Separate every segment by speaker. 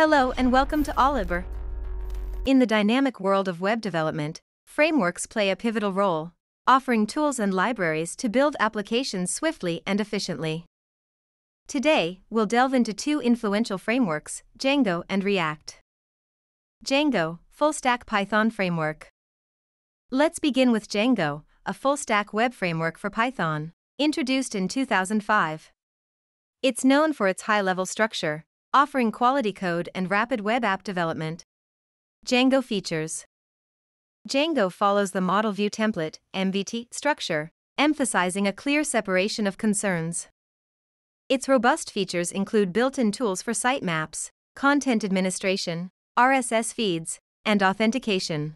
Speaker 1: Hello and welcome to Olibr. In the dynamic world of web development, frameworks play a pivotal role, offering tools and libraries to build applications swiftly and efficiently. Today, we'll delve into two influential frameworks, Django and React. Django, full-stack Python framework. Let's begin with Django, a full-stack web framework for Python, introduced in 2005. It's known for its high-level structure, offering quality code and rapid web app development. Django features. Django follows the model view template (MVT) structure, emphasizing a clear separation of concerns. Its robust features include built-in tools for sitemaps, content administration, RSS feeds, and authentication.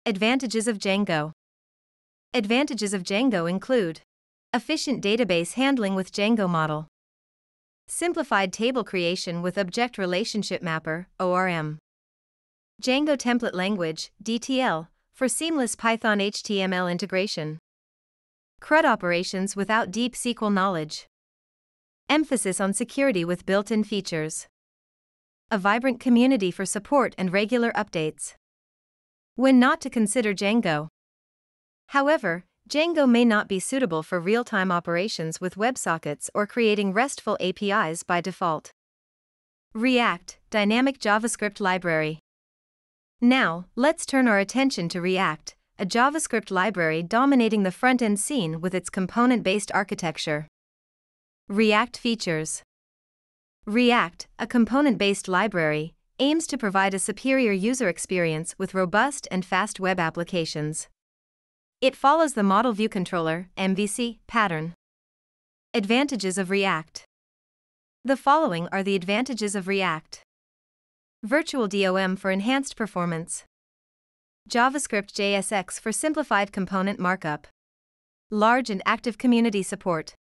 Speaker 1: Advantages of Django. Advantages of Django include efficient database handling with Django model, simplified table creation with Object Relationship Mapper (ORM), Django Template Language (DTL) for seamless Python HTML integration, CRUD operations without deep SQL knowledge, emphasis on security with built-in features, a vibrant community for support and regular updates. When not to consider Django. However, Django may not be suitable for real-time operations with WebSockets or creating RESTful APIs by default. React, dynamic JavaScript library. Now, let's turn our attention to React, a JavaScript library dominating the front-end scene with its component-based architecture. React features. React, a component-based library, aims to provide a superior user experience with robust and fast web applications. It follows the Model View Controller (MVC) pattern. Advantages of React. The following are the advantages of React. Virtual DOM for enhanced performance. JavaScript JSX for simplified component markup. Large and active community support.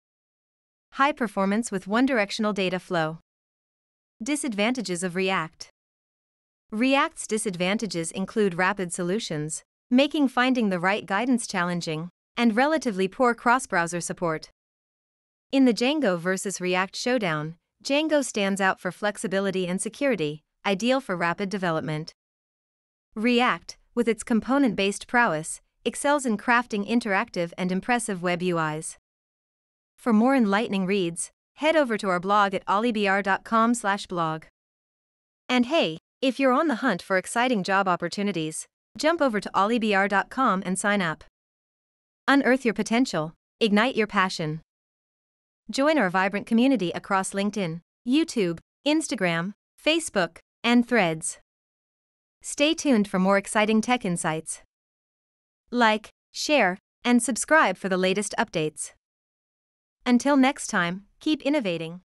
Speaker 1: High performance with one-directional data flow. Disadvantages of React. React's disadvantages include rapid solutions, making finding the right guidance challenging, and relatively poor cross-browser support. In the Django versus React showdown, Django stands out for flexibility and security, ideal for rapid development. React, with its component-based prowess, excels in crafting interactive and impressive web UIs. For more enlightening reads, head over to our blog at olibr.com/blog. And hey, if you're on the hunt for exciting job opportunities, jump over to olibr.com and sign up. Unearth your potential, ignite your passion. Join our vibrant community across LinkedIn, YouTube, Instagram, Facebook, and Threads. Stay tuned for more exciting tech insights. Like, share, and subscribe for the latest updates. Until next time, keep innovating.